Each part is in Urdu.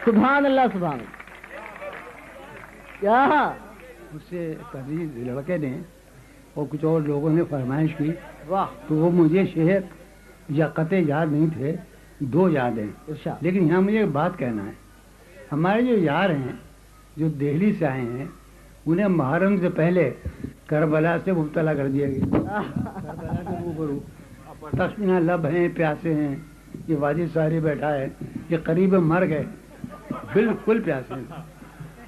سبحان اللہ سبحان اللہ. کیا اس سے کبھی لڑکے نے اور کچھ اور لوگوں نے فرمائش کی. واہ. تو وہ مجھے شعر یا قطع یاد نہیں تھے، دو یاد ہیں. ارشاد. لیکن یہاں مجھے ایک بات کہنا ہے. ہمارے جو یار ہیں جو دہلی سے آئے ہیں انہیں محرم سے پہلے کربلا سے مبتلا کر دیا گیا. کربلا سے روبرو تشنا لب ہیں، پیاسے ہیں. یہ واجد ساری بیٹھا ہے، یہ قریب مر گئے، بالکل پیاسے ہیں.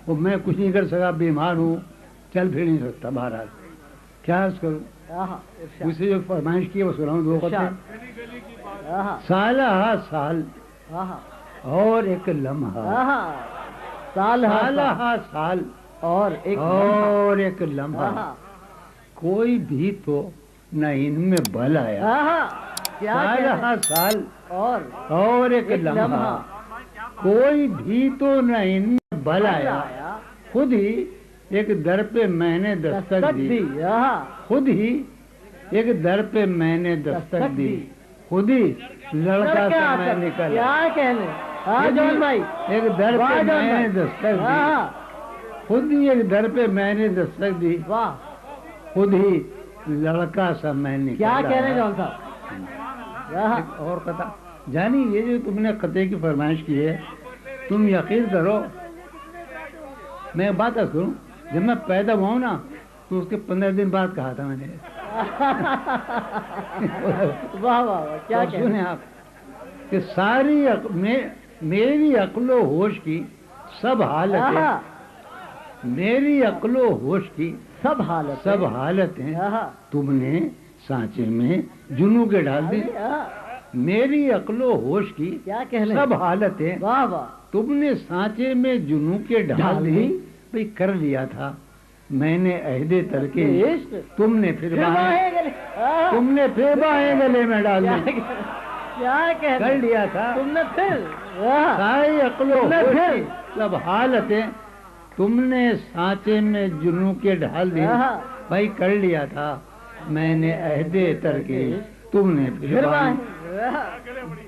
اور میں کچھ نہیں کر سکا، بیمار ہوں، چل پھر نہیں سکتا. بہرحال کیا عرض کروں. اسے جو فرمائش کی وہ سناؤں. دو قطعے. سال ہا سال اور ایک لمحہ، سال ہا سال اور ایک لمحہ، کوئی بھی تو نہ ان میں بل آیا. سال ہا سال اور ایک لمحہ، کوئی بھی تو نہ ان میں بل آیا. خود ہی ایک در پہ میں نے دستک دی، خود ہی ایک در پہ میں نے دستک دی، خود ہی لڑکا سا میں نکلا. کیا کہنے. ہاں جان بھائی. ایک در پہ میں نے دستک دی، خود ہی ایک در پہ میں نے دستک دی، واہ. خود ہی لڑکا سا میں نکلا. کیا کہنے جان صاحب. ایک اور قطع جانی. یہ جو تم نے قطعے کی فرمائش کی ہے، تم یقین کرو میں بات کروں، جب میں پیدا ہوا ہوں نا تو اس کے 15 دن بعد کہا تھا میں نے. واہ واہ. کیا سنیں آپ کہ ساری میری عقل و ہوش کی سب حالتیں، میری عقل و ہوش کی سب حالتیں تم نے سانچے میں جنوں کے ڈال دی. میری عقل و ہوش کی سب حالتیں تم نے سانچے میں جنوں کے ڈال دی. بھئی کر لیا تھا میں نے عہد ترکے، تم نے پھر باہیں گلے میں ڈال دی. کر لیا تھا تم نے پھر ساری عقل و ہوش کی سب حالتیں تم نے سانچے میں جنوں کے ڈال دی. بھائی کر لیا تھا میں نے عہد ترکے، تم نے پھر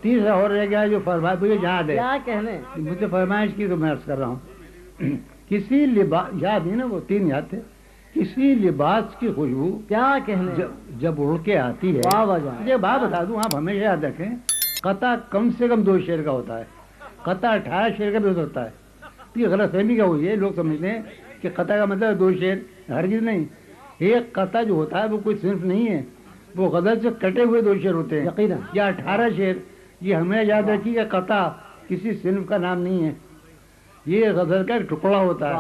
تیسرا اور رہ گیا جو فرمائش مجھے یاد ہے. مجھے فرمائش کی تو میں عرض کر رہا ہوں. کسی لباس یاد نہیں نا، وہ 3 یاد تھے. کسی لباس کی خوشبو کیا کہنے جب اڑ کے آتی ہے. یہ بات بتا دوں آپ ہمیشہ یاد رکھیں، قطع کم سے کم 2 شعر کا ہوتا ہے، قطع 18 شعر کا بھی ہو سکتا ہے. یہ غلط فہمی کا ہوئی ہے، لوگ سمجھتے ہیں کہ قطع کا مطلب 2 شعر. ہرگز نہیں. ایک قطع جو ہوتا ہے وہ کوئی صنف نہیں ہے، وہ غزل سے کٹے ہوئے 2 شعر ہوتے ہیں یا 18 شعر. یہ ہمیں یاد رکھی کہ قطع کسی صنف کا نام نہیں ہے، یہ غزل کا ایک ٹکڑا ہوتا ہے.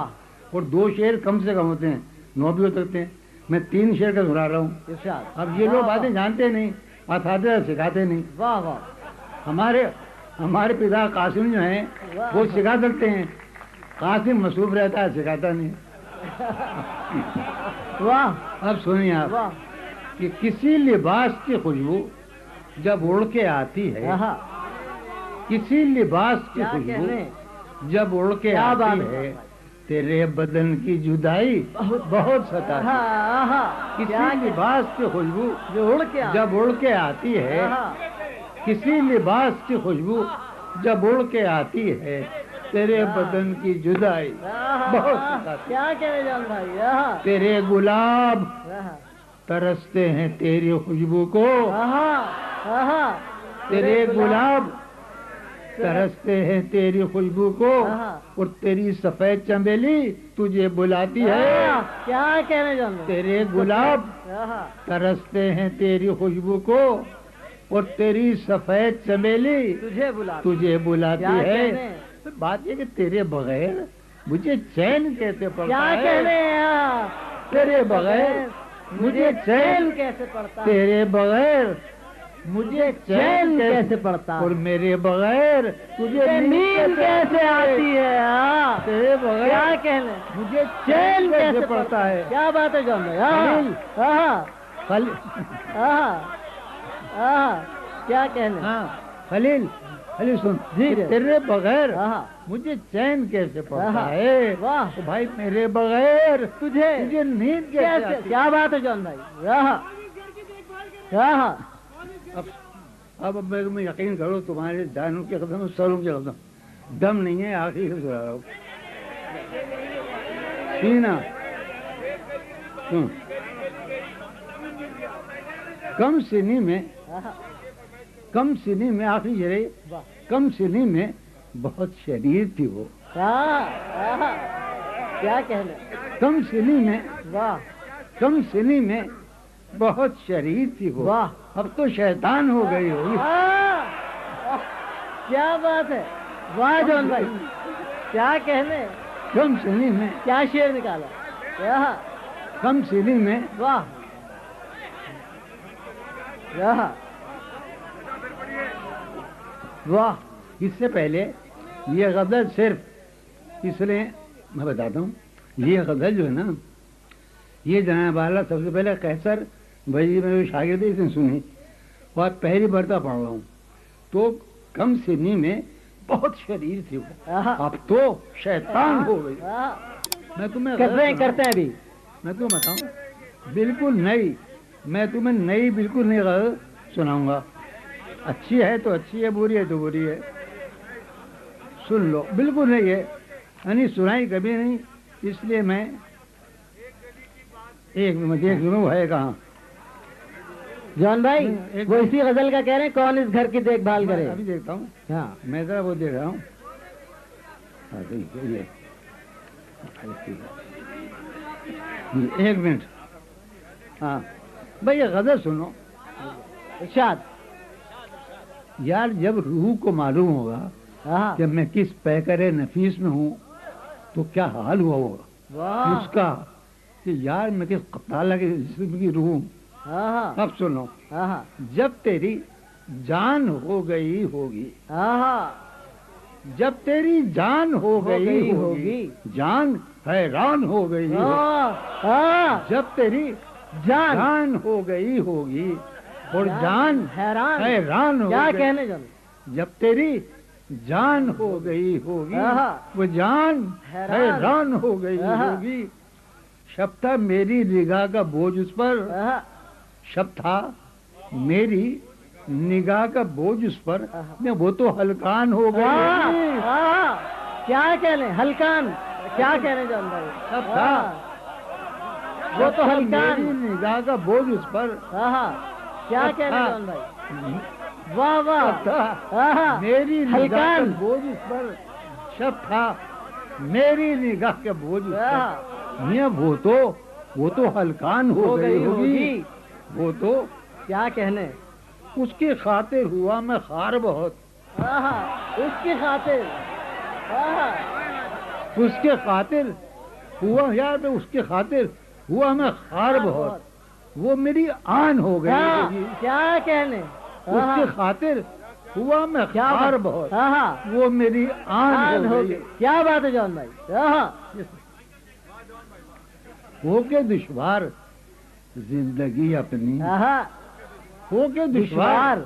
اور 2 شعر کم سے کم ہوتے ہیں، 9 بھی ہو سکتے ہیں. میں 3 شعر کا سنا رہا ہوں. اب یہ لوگ باتیں جانتے نہیں، اساتذہ سکھاتے نہیں. واہ واہ. ہمارے پتا قاسم جو ہیں وہ سکھا سکتے ہیں، قاسم مصروف رہتا ہے، سکھاتا نہیں. واہ. اب سنیے آپ کہ کسی لباس کی خوشبو جب اڑ کے آتی ہے، کسی لباس کی خوشبو جب اڑ کے آتی ہے، تیرے بدن کی جدائی بہت ستاتی ہے. کسی لباس کی خوشبو جب اڑ کے آتی ہے، کسی لباس کی خوشبو جب اڑ کے آتی ہے، تیرے بدن کی جدائی بہت ستاتی ہے. تیرے گلاب ترستے ہیں تیری خوشبو کو، تیرے گلاب ترستے ہیں تیری خوشبو کو، اور تیری سفید چمیلی تجھے بلاتی ہے. کیا کہنے جانا. تیرے گلاب ترستے ہیں تیری خوشبو کو، اور تیری سفید چمیلی تجھے بلاتی ہے. بات یہ کہ تیرے بغیر مجھے چین کیسے پڑتا ہے. کیا کہنے. تیرے بغیر مجھے چین کیسے پڑتا. تیرے بغیر مجھے چین کیسے پڑتا، اور میرے بغیر تجھے نیند کیسے آتی ہے. تیرے بغیر کیا کہنے. مجھے چین کیسے پڑتا ہے. کیا بات ہے جان بھائی. کیا کہنے. خلیل سن، تیرے بغیر مجھے چین کیسے پڑتا ہے. واہ بھائی میرے بغیر تجھے نیند کیسے. کیا بات ہے جان بھائی. اب میں یقین کرو تمہارے جانوں کے قدم سروں کے قدم دم نہیں ہے، آخری سے سنا رہا ہوں. سینا کم سنی میں آخری جرے کم سنی میں بہت شریر تھی وہ. کیا کہنے. کم سنی میں واہ کم سنی میں بہت شریر تھی وہ. واہ اب تو شیطان ہو گئی ہوگی. کیا بات ہے. واہ جون بھائی کیا کہنے. کم سنی میں کیا شعر نکالا. کم سنی میں واہ واہ. اس سے پہلے یہ غزل صرف اس لیے میں بتاتا ہوں، یہ غزل جو ہے نا یہ جناب والا سب سے پہلے قیصر بھائی میرے شاگرد اس نے سنی اور پہلی مرتبہ پڑھ رہا ہوں. تو کم سنی میں بہت شریر تھی وہ، اب تو شیطان ہو گئی. میں تمہیں کرتے ہیں ابھی. میں تمہیں بتاؤں بالکل نئی، میں تمہیں نئی بالکل نئی غزل سناؤں گا. اچھی ہے تو اچھی ہے، بری ہے تو بری ہے، سن لو. بالکل نہیں ہے، یعنی سنائی کبھی نہیں. اس لیے میں ایک دیکھ لوں ہے کہاں. جان بھائی وہ اسی غزل کا کہہ رہے ہیں کون اس گھر کی دیکھ بھال کرے. ابھی دیکھتا ہوں. ہاں میں ذرا وہ دیکھ رہا ہوں. ایک منٹ. ہاں بھائی یہ غزل سنو. ارشاد. یار جب روح کو معلوم ہوگا کہ میں کس پیکر نفیس میں ہوں تو کیا حال ہوا ہوگا اس کا کہ یار میں کس قطالہ کے جسم کی روح. اب سنو. جب تیری جان ہو گئی ہوگی، جب تیری جان ہو گئی ہوگی، جان حیران ہو گئی ہوگی. جب تیری جان ہو گئی ہوگی اور جان حیران ہو کیا گئی. کہنے جان. جب تیری جان ہو گئی ہوگی وہ جان حیران ہو گئی ہوگی. شب تھا میری نگاہ کا بوجھ اس پر، شب تھا میری نگاہ کا بوجھ اس پر، وہ تو ہلکان ہو گئی. کیا کہنے ہلکان. کیا کہنے جان بھائی. شب تھا وہ تو ہلکان. میری نگاہ کا بوجھ اس پر. کیا کہنے جان بھائی. واہ واہ. میری نگاہ کا ہلکان. بوجھ اس پر. شب تھا میری نگاہ کا بوجھ اس پر. میاں وہ تو ہلکان ہو گئی ہوگی. وہ تو کیا کہنے. اس کی خاطر ہوا میں خار بہت. اس کی خاطر. اس کے خاطر ہوا یار اس کی خاطر ہوا میں خار بہت. وہ میری آن ہو گئی ہوگی. کیا کہنے. اس کی خاطر ہوا میں خار بہت. وہ میری آن ہو گئی. کیا بات ہے جان بھائی. ہو کے دشوار زندگی اپنی، ہو کے دشوار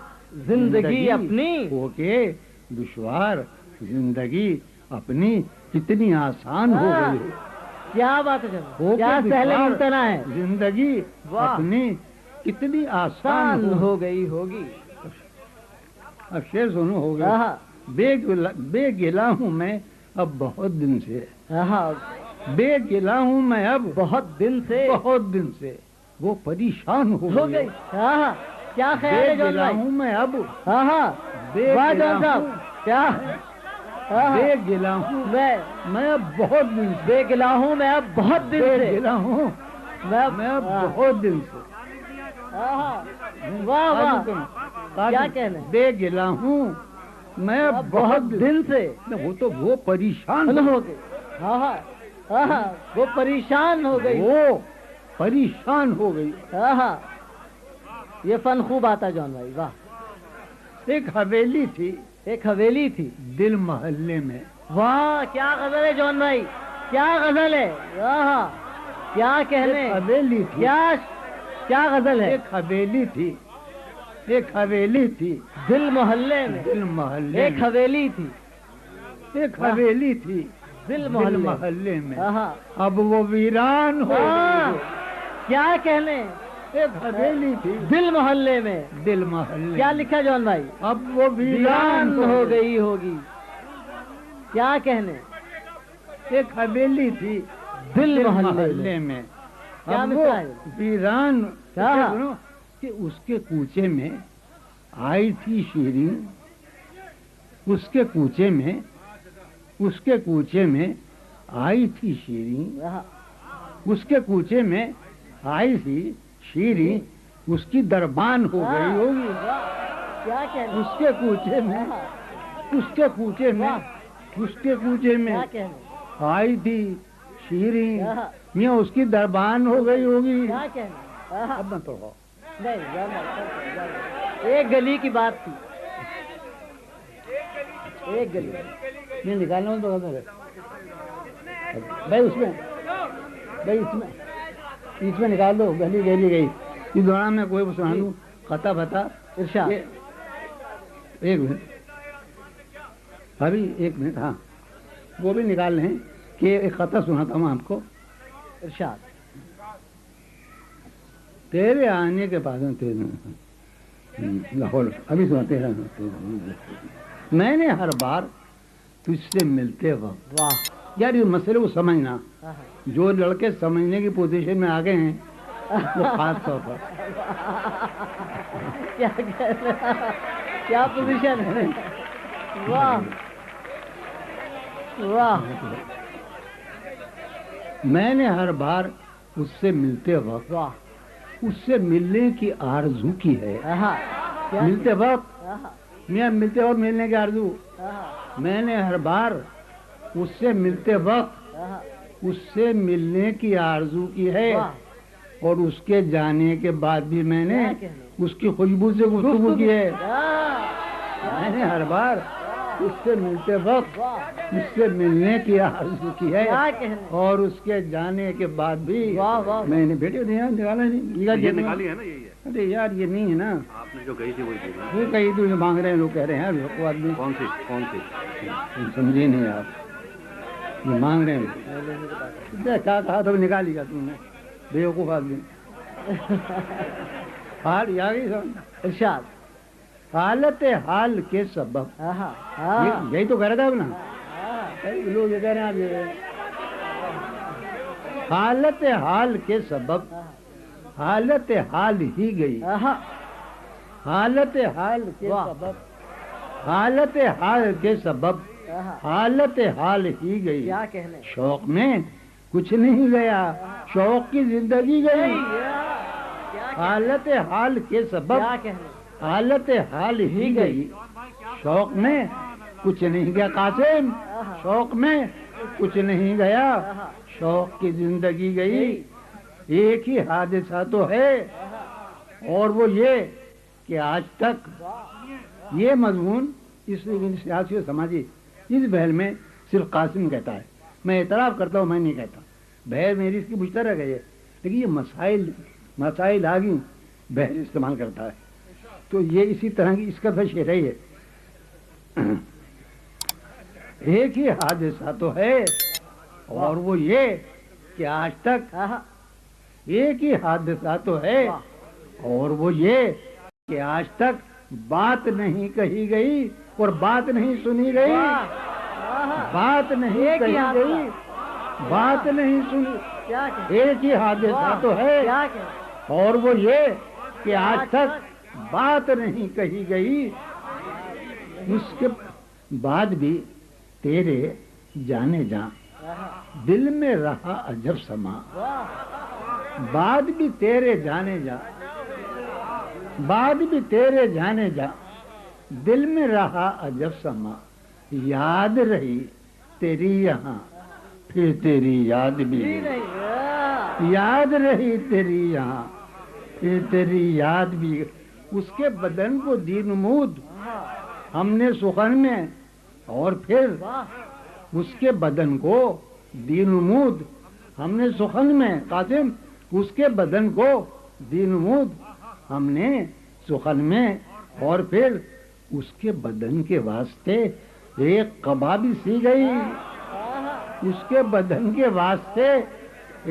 زندگی اپنی، ہو کے دشوار زندگی اپنی کتنی آسان ہو گئی. کیا بات ہے. کیا سہل ممتنع ہے. زندگی اپنی کتنی آسان ہو گئی ہوگی. اب شعر سنو. ہو گیا. بے گلا ہوں میں اب بہت دن سے. بے گلا ہوں میں اب بہت دن سے. وہ پریشان ہو گئی. کیا خیال ہے گلا ہوں میں اب. بے گلا ہوں میں اب بہت دن سے. بے گلا ہوں میں اب بہت دن سے. گلا ہوں میں اب بہت دن سے. واہ واہ. کیا کہنا. بے گلا ہوں میں اب بہت دن سے. وہ پریشان ہو گئی. وہ پریشان ہو گئی. وہ پریشان ہو گئی. یہ فن خوب آتا جان بھائی. واہ. ایک حویلی تھی دل محلے میں. واہ کیا غزل ہے جان بھائی. کیا غزل ہے. کیا کہنے. حویلی تھی. کیا غزل ہے. ایک حویلی تھی دل محلے میں. ایک حویلی تھی دل محلے میں. اب وہ ویران ہو گئی. کیا کہنے. ایک حویلی تھی دل محلے میں. دل محلے. کیا لکھا جان بھائی. اب وہ ویران ہو گئی ہوگی. کیا کہنے. ایک حویلی تھی دل محلے میں، کیا اب وہ مثال ہے؟ ویران کیا؟ سنو کہ اس کے کوچے میں آئی تھی شیریں، اس کے کوچے میں آئی تھی شیریں، اس کے کوچے میں آئی تھی شیریں، اس کی دربان ہو گئی ہوگی. کیا کہنے. اس کے کوچے میں کیا کہنے. آئی تھی شیریں، میاں اس کی دربان ہو گئی ہوگی. کیا کہنے. اب نہ پڑھو. نہیں ایک گلی کی بات تھی. ایک گلی نہیں نکالنا تو بھائی اس میں نکال دو. گلی گئی اس دوران میں کوئی سنا دوں خطا بتا. ارشاد. ایک منٹ ابھی ایک منٹ. ہاں وہ بھی نکال لیں کہ ایک خطا سناتا ہوں آپ کو. ارشاد. تیرے آنے کے بعد لاہور ابھی سناتے ہیں. میں نے ہر بار تجھ سے ملتے وقت. واہ. یار یہ مسئلے کو سمجھنا، جو لڑکے سمجھنے کی پوزیشن میں آ گئے ہیں وہ خاص طور پر. کیا پوزیشن ہے. واہ واہ. میں نے ہر بار اس سے ملتے وقت واہ. اس سے ملنے کی آرزو کی ہے. ملتے وقت ملنے کی آرزو. میں نے ہر بار اس سے ملتے وقت اس سے ملنے کی آرزو کی ہے، اور اس کے جانے کے بعد بھی میں نے اس کی خوشبو سے گفتگو کی ہے. میں نے ہر بار اس سے ملتے وقت اس سے ملنے کی آرزو کی ہے، اور اس کے جانے کے بعد بھی میں نے بیٹے نکالا نہیں. نکالی ہے نا. یہی ہے. ارے یار یہ نہیں ہے نا. آپ نے جو کہی تھی وہی چیز. وہ کہیں تو مانگ رہے ہیں لوگ کہہ رہے ہیں وہ آدمی. کون سی سمجھے نہیں آپ. یہ مانگ رہے ہیں کیا کہا تھا نکالی گا تم نے بیوقوف آدمی. حال آ گئی سمجھ. ارشاد. حالت حال کے سبب. یہی تو کہہ رہا تھا اب نا. لوگ یہ کہہ رہے ہیں حالت حال کے سبب حالت حال ہی گئی. حالت حال کے سبب حالت حال کے سبب حالت حال ہی گئی. کیا کہنے. شوق میں کچھ نہیں گیا، شوق کی زندگی گئی. حالت حال کے سبب حالت حال ہی گئی. شوق میں کچھ نہیں گیا قاسم، شوق میں کچھ نہیں گیا، شوق کی زندگی گئی. ایک ہی حادثہ تو ہے، اور وہ یہ کہ آج تک یہ مضمون اس سیاسی و سماجی اس بحث میں صرف قاسم کہتا ہے. میں اعتراف کرتا ہوں، میں نہیں کہتا. بحث میری اس کی مشترک ہے، لیکن یہ مسائل آگی بحث استعمال کرتا ہے. تو یہ اسی طرح کی اس کا شعر ہے. یہ ایک ہی حادثہ تو ہے، اور وہ یہ کہ آج تک ایک ہی حادثہ تو ہے، اور وہ یہ کہ آج تک بات نہیں کہی گئی اور بات نہیں سنی گئی. بات نہیں کہی گئی، بات نہیں سنی. ایک ہی حادثہ تو ہے، اور وہ یہ کہ آج تک بات نہیں کہی گئی. اس کے بعد بھی تیرے جانے جا دل میں رہا عجب سما. بعد بھی تیرے جانے جا دل میں رہا عجب سما. یاد رہی تیری یہاں پھر تیری یاد بھی یاد رہی تیری یہاں پھر تیری یاد بھی. اس کے بدن کو دی نمود ہم نے سخن میں، اور پھر اس کے بدن کو دی نمود ہم نے سخن میں. قاسم اس کے بدن کو دی نمود ہم نے سخن میں، اور پھر اس کے بدن کے واسطے ایک کبابی سی گئی. اس کے بدن کے واسطے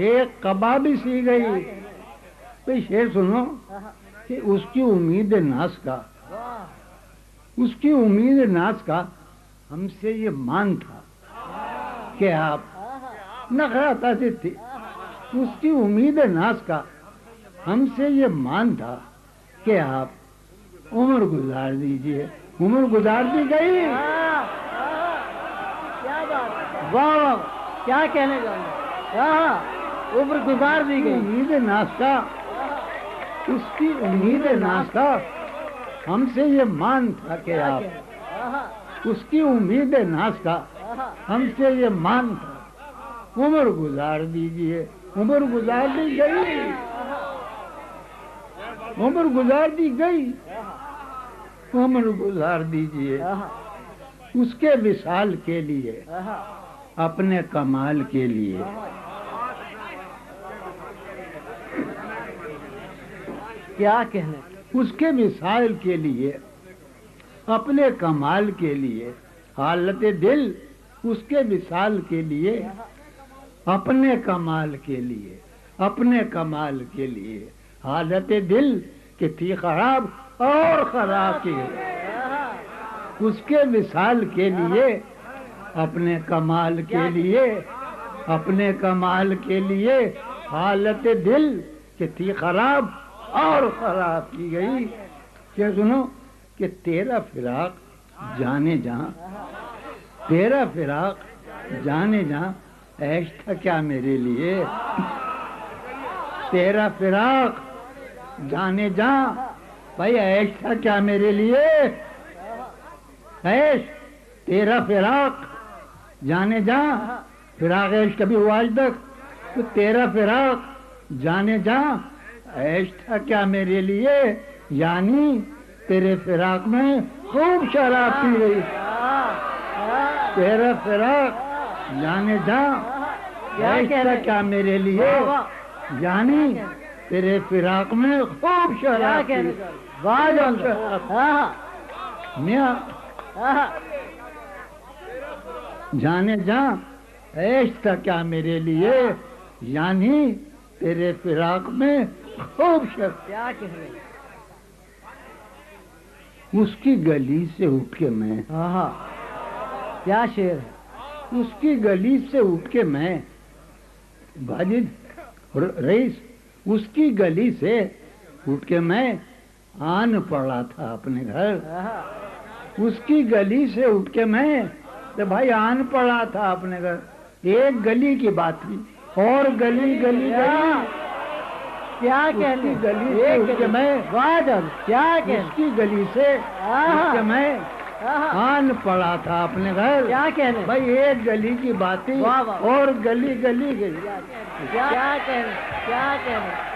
ایک کبابی سی گئی. تو شعر سنو کہ اس کی امید ناز کا ہم سے یہ مان تھا کہ آپ نخرہ تازد تھی، اس کی امید ناز کا ہم سے یہ مان تھا کہ آپ عمر گزار دیجئے، عمر گزار دی گئی۔ کیا بات، واہ واہ، کیا کہنے جاؤں، عمر گزار دی گئی۔ امید ناز کا، اس کی امید ناز کا ہم سے یہ مان تھا کہ آپ، اس کی امید ناز کا ہم سے یہ مان تھا، عمر گزار دیجئے، عمر گزار دی گئی، عمر گزار دی گئی، عمر گزار دیجئے اس کے وصال کے لیے، اپنے کمال کے لیے۔ کیا کہنے، اس کے وصال کے لیے، اپنے کمال کے لیے، حالت دل اس کے وصال کے لیے، اپنے کمال کے لیے، اپنے کمال کے لیے، حالت دل کہ تھی خراب اور خراب کی، اس کے وصال کے لیے، اپنے کمال کے لیے، اپنے کمال کے لیے، حالت دل کہ تھی خراب اور خراب کی گئی۔ کہ سنو کہ تیرا فراق جانے جہاں، تیرا فراق جانے جہاں، عیش تھا کیا میرے لیے، تیرا فراق جانے جہاں، بھائی عیش تھا کیا میرے لیے، عیش، تیرا فراق جانے جہاں، فراق عیش کبھی ہوا آج تک، تو تیرا فراق جانے جہاں، عیش تھا کیا میرے لیے، یعنی تیرے فراق میں خوب شراب پی گئی، تیرا فراق جانے جہاں، عیش تھا کیا میرے لیے، یعنی تیرے فراق میں خوب شراب پی گئی، میاں جانے جہاں، عیش تھا کیا میرے لیے، یعنی تیرے فراق میں خوب شراب۔ کیا کہنے، اس کی گلی سے اٹھ کے میں، کیا شعر ہے، اس کی گلی سے اٹھ کے میں، باجد رئیس، اس کی گلی سے اٹھ کے میں آن پڑا تھا اپنے گھر، اس کی گلی سے اٹھ کے میں تو بھائی آن پڑا تھا اپنے گھر، ایک گلی کی بات تھی اور گلی گلی گلی، کیا کہنے، اس کی گلی سے اٹھ کے میں، کیا اس کہنے، کی گلی سے اٹھ کے میں آن پڑا تھا اپنے گھر، کیا کہنے، بھائی ایک گلی کی بات تھی واہ واہ، اور گلی گلی گئی۔ کیا کہنے، کیا کہنے،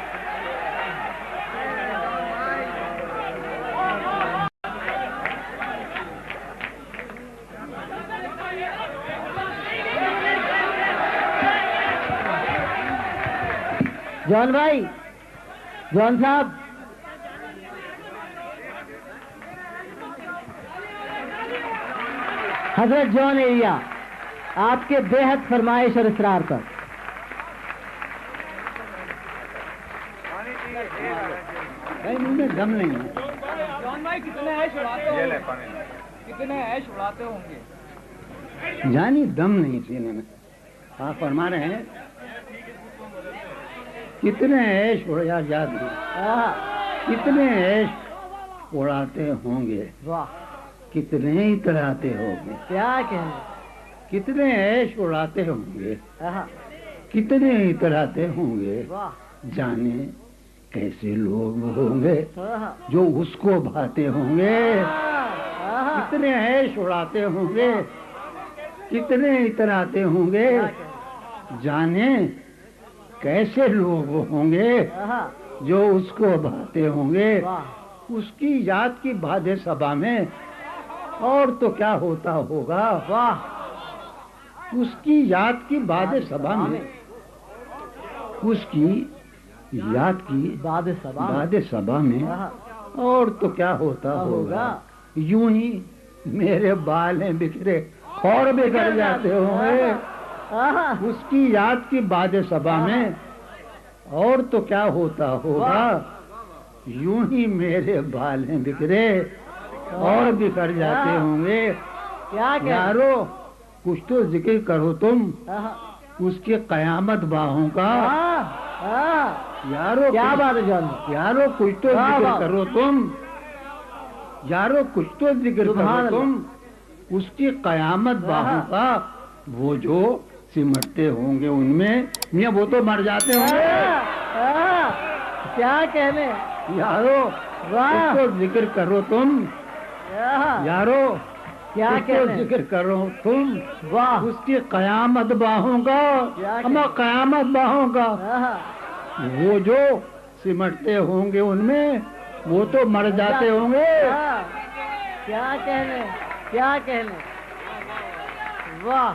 جون بھائی، جون صاحب، حضرت جون ایریا آپ کے بے حد فرمائش اور اصرار پر بھائی مجھ میں دم نہیں ہے، جون بھائی کتنے عیش اڑاتے ہوں گے، کتنے عیش اڑاتے ہوں گے، جانی دم نہیں سینے میں، آپ فرما رہے ہیں کتنے عیش اڑا یاد نہیں، کتنے عیش اڑاتے ہوں گے، واہ، کتنے ہی تراتے ہوں گے، کیا کہنے، کتنے عیش اڑاتے ہوں گے، آہا، کتنے ہی تراتے ہوں گے، واہ، جانے کیسے لوگ ہوں گے آہا، جو اس کو بھاتے ہوں گے، آہا، کتنے عیش اڑاتے ہوں گے، کتنے اتراتے ہوں گے، جانے کیسے لوگ ہوں گے آہا، جو اس کو بھاتے ہوں گے، واہ، اس کی یاد کی باد صبا میں اور تو کیا ہوتا ہوگا، واہ، اس کی یاد کی باد صبا میں، اس کی یاد کی باد صبا میں، باد صبا میں آہا، اور تو کیا ہوتا ہوگا، یوں ہی میرے بال ہیں بکھرے اور بکھر جاتے ہوں گے، آہا، اس کی یاد کی باد صبا میں اور تو کیا ہوتا ہوگا، یوں ہی میرے بال ہیں بکھرے اور بکھر جاتے ہوں گے، کیا کہنے، یارو کچھ تو ذکر کرو تم آہا، اس کی قیامت باہوں کا. یارو کیا کچھ- بات ہے جان بھائی. یارو کچھ تو واہ، ذکر واہ. کرو تم. یارو کچھ تو ذکر سبحان کرو تم اس کی قیامت باہوں کا. وہ جو سمٹتے ہوں گے ان میں میاں وہ تو مر جاتے ہوں گے. کیا کہنے. یارو واہ. کچھ تو ذکر کرو تم. یارو کیا کچھ تو کہنے. ذکر کرو تم واہ. اس کی قیامت باہوں کا. کیا ہم قیامت باہوں کا. آہا، وہ جو سمٹتے ہوں گے ان میں وہ تو مر جاتے ہوں گے. کیا کہنے. کیا کہنے. واہ.